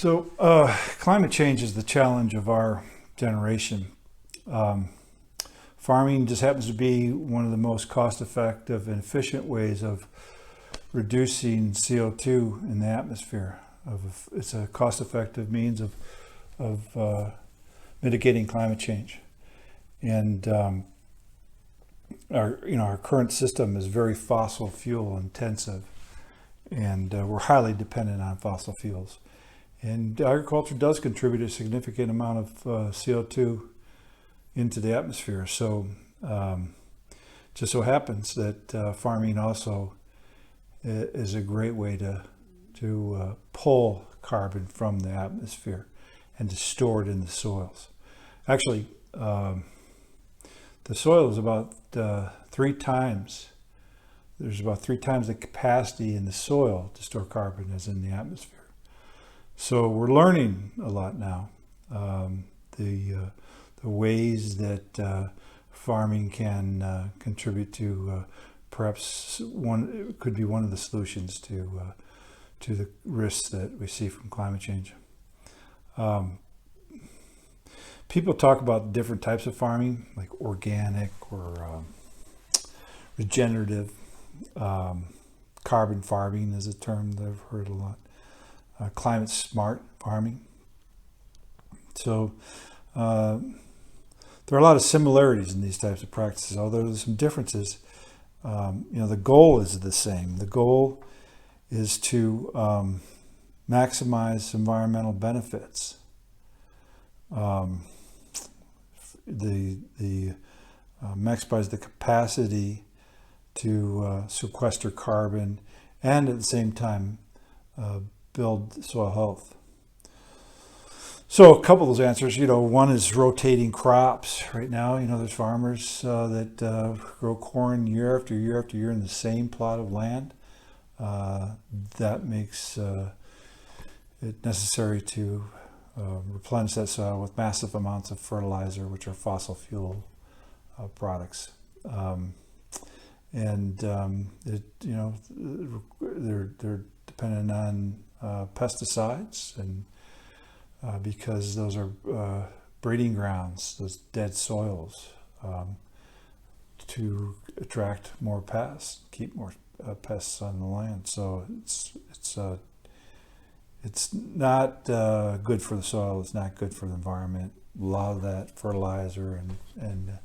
Climate change is the challenge of our generation. Um, Farming just happens to be one of the most cost-effective and efficient ways of reducing CO2 in the atmosphere. It's a cost-effective means of mitigating climate change. And our current system is very fossil fuel intensive, and we're highly dependent on fossil fuels. And agriculture does contribute a significant amount of CO2 into the atmosphere. So just so happens that farming also is a great way to pull carbon from the atmosphere and to store it in the soils. Actually, the soil is about three times the capacity in the soil to store carbon as in the atmosphere. So we're learning a lot now. The ways that farming can contribute to perhaps it could be one of the solutions to the risks that we see from climate change. People talk about different types of farming, like organic or regenerative. Carbon farming is a term that I've heard a lot. Climate smart farming. So there are a lot of similarities in these types of practices, although there's some differences. The goal is the same. The goal is to maximize environmental benefits. Maximize the capacity to sequester carbon, and at the same time build soil health. So a couple of those answers, one is rotating crops. Right now, there's farmers that grow corn year after year after year in the same plot of land. That makes it necessary to replenish that soil with massive amounts of fertilizer, which are fossil fuel products. They're dependent on pesticides, and because those are breeding grounds, those dead soils, to attract more pests, keep more pests on the land. So it's not good for the soil. It's not good for the environment. A lot of that fertilizer and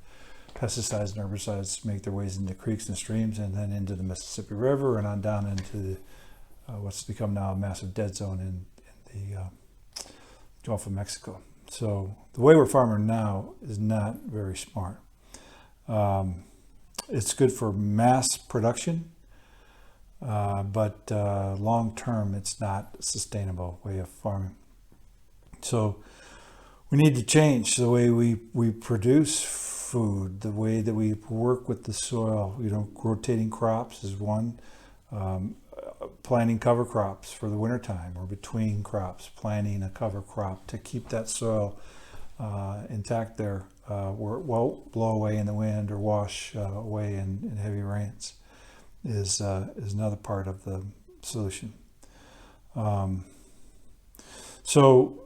pesticides and herbicides make their ways into creeks and streams, and then into the Mississippi River, and on down into what's become now a massive dead zone in the Gulf of Mexico. So the way we're farming now is not very smart. It's good for mass production, but long term it's not a sustainable way of farming. So we need to change the way we produce food, the way that we work with the soil. Rotating crops is one. Planting cover crops for the wintertime, or between crops, planting a cover crop to keep that soil intact there, where it won't blow away in the wind or wash away in heavy rains, is another part of the solution. So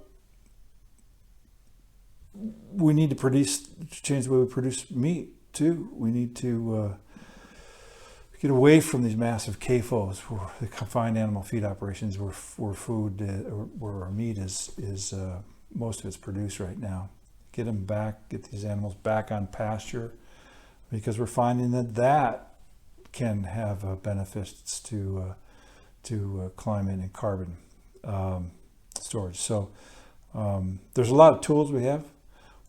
we need to change the way we produce meat too. We need to get away from these massive CAFOs, the confined animal feed operations, where our meat is most of it's produced right now. Get these animals back on pasture, because we're finding that can have benefits to climate and carbon storage. So there's a lot of tools we have.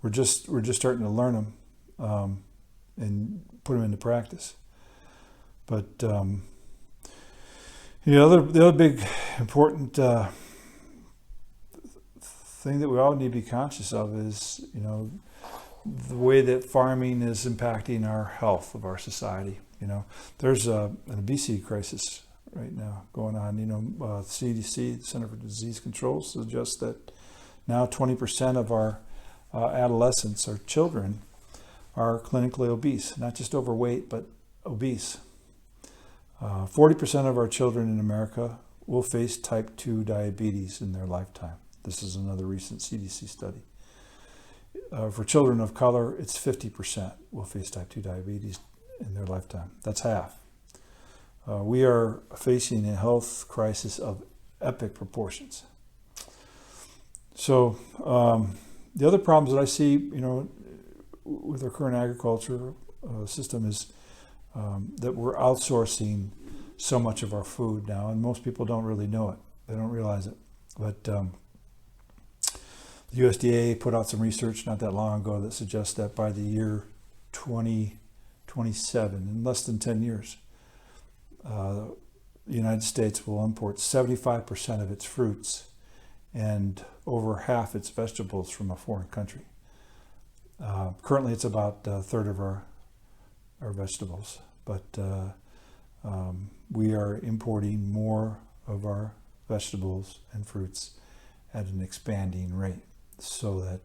We're just starting to learn them and put them into practice. But the other big important thing that we all need to be conscious of is the way that farming is impacting our health of our society. There's an obesity crisis right now going on. CDC, the Center for Disease Control, suggests that now 20% of our adolescents, our children, are clinically obese, not just overweight, but obese. 40% of our children in America will face type 2 diabetes in their lifetime. This is another recent CDC study. For children of color, it's 50% will face type 2 diabetes in their lifetime. That's half. We are facing a health crisis of epic proportions. So the other problems that I see, with our current agriculture system is that we're outsourcing so much of our food now, and most people don't really know it. They don't realize it. But the USDA put out some research not that long ago that suggests that by the year 2027, in less than 10 years, the United States will import 75% of its fruits and over half its vegetables from a foreign country. Currently, it's about a third of our vegetables, but we are importing more of our vegetables and fruits at an expanding rate, so that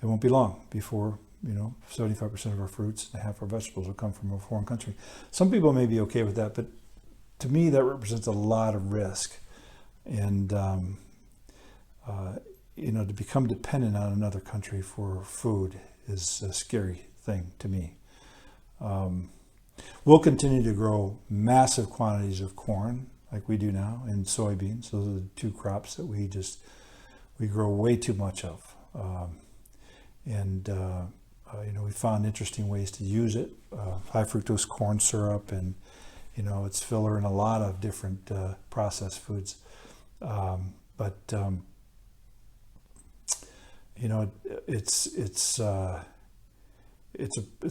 it won't be long before 75% of our fruits and half our vegetables will come from a foreign country. Some people may be okay with that, but to me that represents a lot of risk, and to become dependent on another country for food is a scary thing to me. We'll continue to grow massive quantities of corn like we do now, and soybeans. Those are the two crops that we grow way too much of. We found interesting ways to use it. High fructose corn syrup, and it's filler in a lot of different processed foods. It's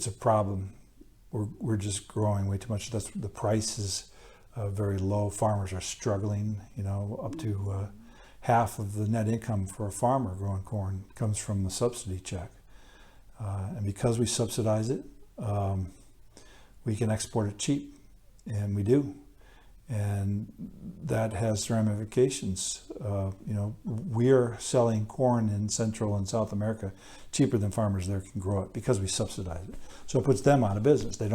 a problem. We're just growing way too much. That's the price is very low. Farmers are struggling. Up to half of the net income for a farmer growing corn comes from the subsidy check, and because we subsidize it, we can export it cheap, and we do. And that has ramifications. We are selling corn in Central and South America cheaper than farmers there can grow it because we subsidize it. So it puts them out of business. They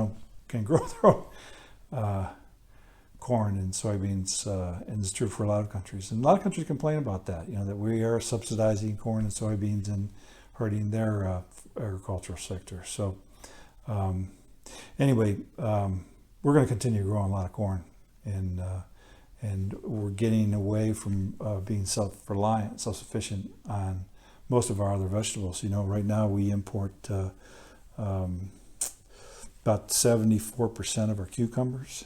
can grow their own corn and soybeans, and it's true for a lot of countries. And a lot of countries complain about that, that we are subsidizing corn and soybeans and hurting their agricultural sector. So anyway, we're going to continue growing a lot of corn. And we're getting away from being self-reliant, self-sufficient on most of our other vegetables. Right now we import about 74% of our cucumbers,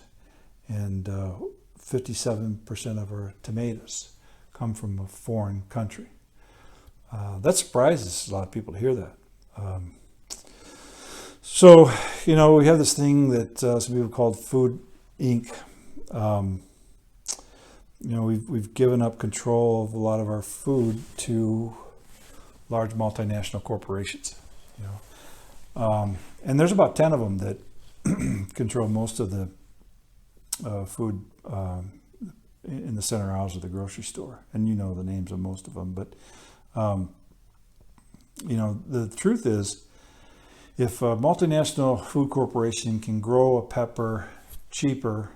and 57% of our tomatoes come from a foreign country. That surprises a lot of people to hear that. So we have this thing that some people called Food Inc. We've given up control of a lot of our food to large multinational corporations. And there's about 10 of them that control most of the food in the center aisles of the grocery store, and the names of most of them. But the truth is, if a multinational food corporation can grow a pepper cheaper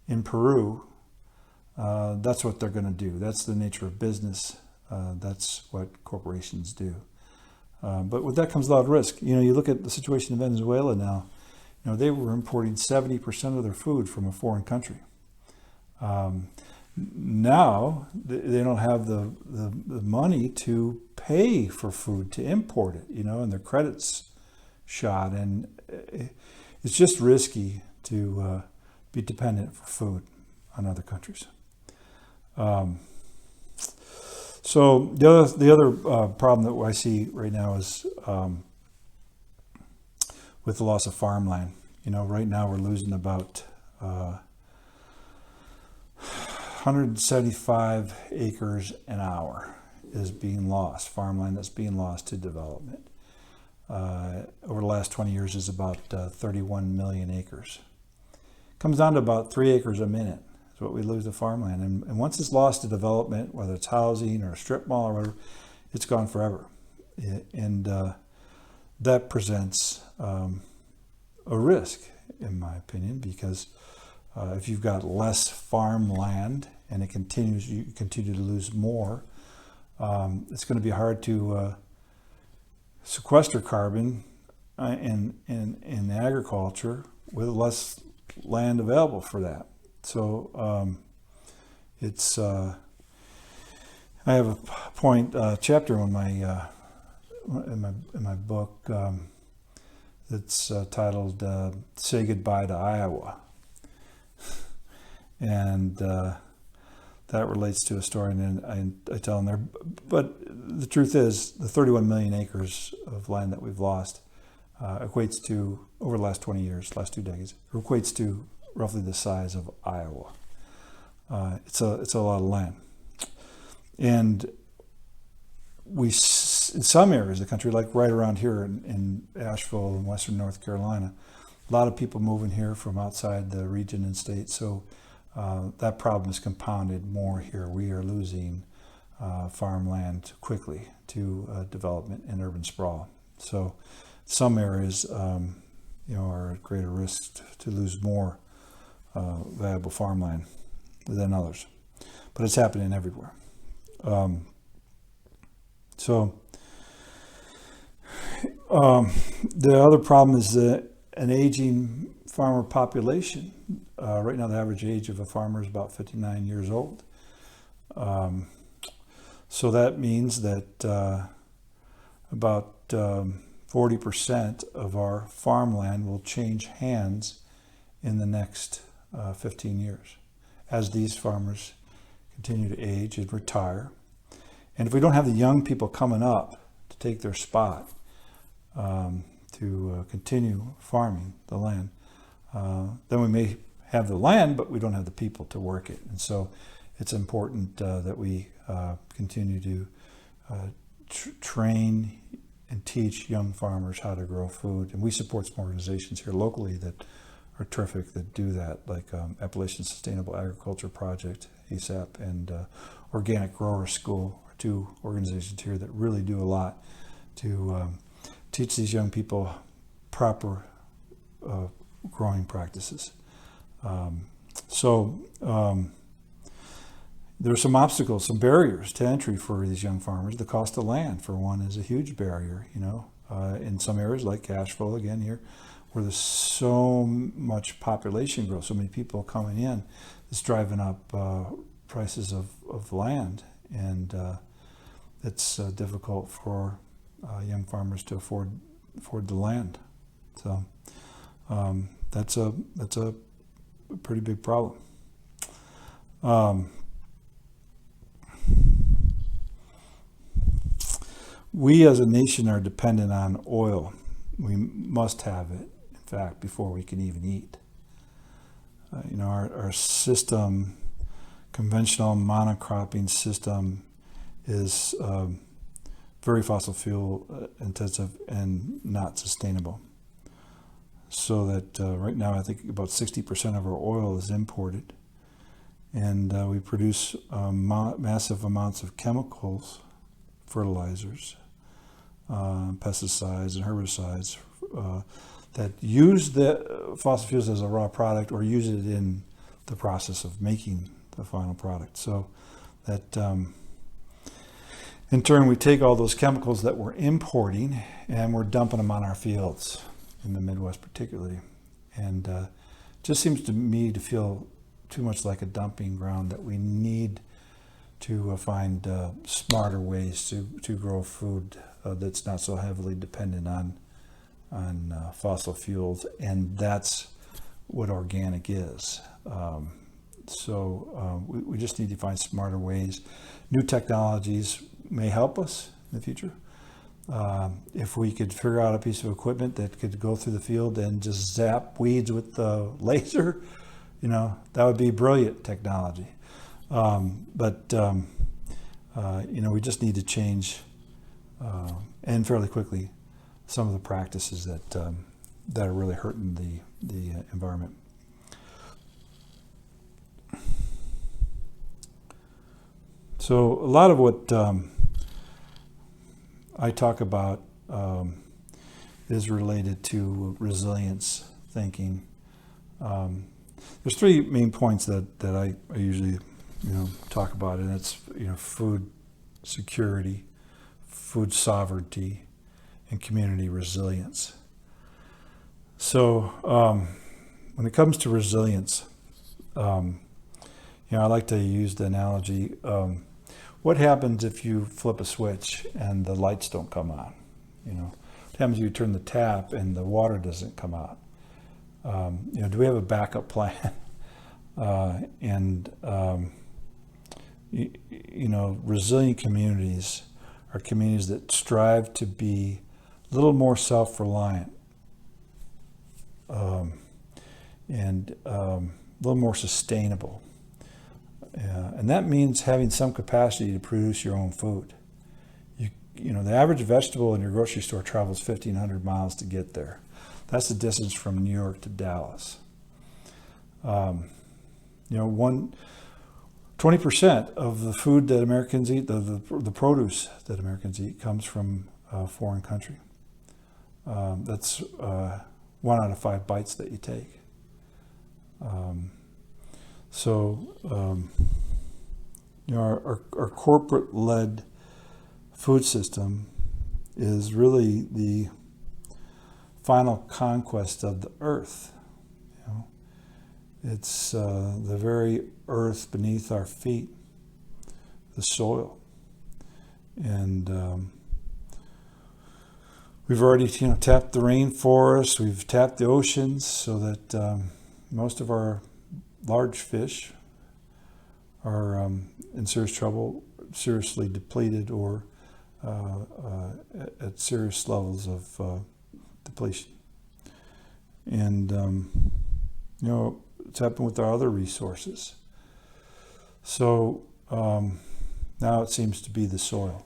in Peru, that's what they're going to do. That's the nature of business. That's what corporations do. But with that comes a lot of risk. You look at the situation in Venezuela now. They were importing 70% of their food from a foreign country. Now they don't have the money to pay for food to import it. And their credit's shot, and it's just risky to be dependent for food on other countries. So the other problem that I see right now is with the loss of farmland. Right now we're losing about 175 acres an hour is being lost. Farmland that's being lost to development. Over the last 20 years is about 31 million acres. Comes down to about 3 acres a minute is what we lose to farmland. And once it's lost to development, whether it's housing or a strip mall or whatever, it's gone forever. And that presents a risk, in my opinion, because if you've got less farmland and you continue to lose more, it's going to be hard to sequester carbon in agriculture with less land available for that. So it's I have a chapter in my book that's titled "Say Goodbye to Iowa," and that relates to a story and I tell in there. But the truth is, the 31 million acres of land that we've lost equates to, over the last 20 years, last 2 decades, equates to roughly the size of Iowa. It's a lot of land. And in some areas of the country, like right around here in Asheville in western North Carolina, a lot of people moving here from outside the region and state. So that problem is compounded more here. We are losing farmland quickly to development and urban sprawl. So some areas are at greater risk to lose more valuable farmland than others. But it's happening everywhere. The other problem is an aging farmer population. Right now, the average age of a farmer is about 59 years old. So that means that about 40% of our farmland will change hands in the next 15 years as these farmers continue to age and retire. And if we don't have the young people coming up to take their spot, to continue farming the land, then we may have the land, but we don't have the people to work it. And so it's important that we continue to train and teach young farmers how to grow food. And we support some organizations here locally that are terrific that do that, like Appalachian Sustainable Agriculture Project, ASAP, and Organic Grower School, are two organizations here that really do a lot to teach these young people proper growing practices. There are some obstacles, some barriers to entry for these young farmers. The cost of land, for one, is a huge barrier. In some areas like Asheville, again here, where there's so much population growth, so many people coming in, it's driving up prices of land, and it's difficult for young farmers to afford the land. So that's a pretty big problem. We as a nation are dependent on oil. We must have it, in fact, before we can even eat. Our system, conventional monocropping system, is very fossil fuel intensive and not sustainable. So that right now I think about 60% of our oil is imported, and we produce massive amounts of chemicals, fertilizers, pesticides and herbicides that use the fossil fuels as a raw product or use it in the process of making the final product. So that in turn we take all those chemicals that we're importing and we're dumping them on our fields in the Midwest particularly, and just seems to me to feel too much like a dumping ground, that we need to find smarter ways to grow food that's not so heavily dependent on fossil fuels, and that's what organic is. We just need to find smarter ways. New technologies may help us in the future. If we could figure out a piece of equipment that could go through the field and just zap weeds with the laser, that would be brilliant technology. We just need to change, and fairly quickly, some of the practices that are really hurting the environment. So a lot of what I talk about is related to resilience thinking. There's three main points that I usually talk about it. And it's food security, food sovereignty, and community resilience. So when it comes to resilience, I like to use the analogy. What happens if you flip a switch and the lights don't come on? What happens if you turn the tap and the water doesn't come out? Do we have a backup plan? Resilient communities are communities that strive to be a little more self-reliant and a little more sustainable. And that means having some capacity to produce your own food. The average vegetable in your grocery store travels 1,500 miles to get there. That's the distance from New York to Dallas. 20% of the food that Americans eat, the produce that Americans eat, comes from a foreign country. That's 1 out of 5 bites that you take. Our corporate-led food system is really the final conquest of the earth. It's the very earth beneath our feet, the soil. And we've already tapped the rainforest, we've tapped the oceans, so that most of our large fish are in serious trouble, seriously depleted, or at serious levels of depletion. And it's happened with our other resources. So now it seems to be the soil.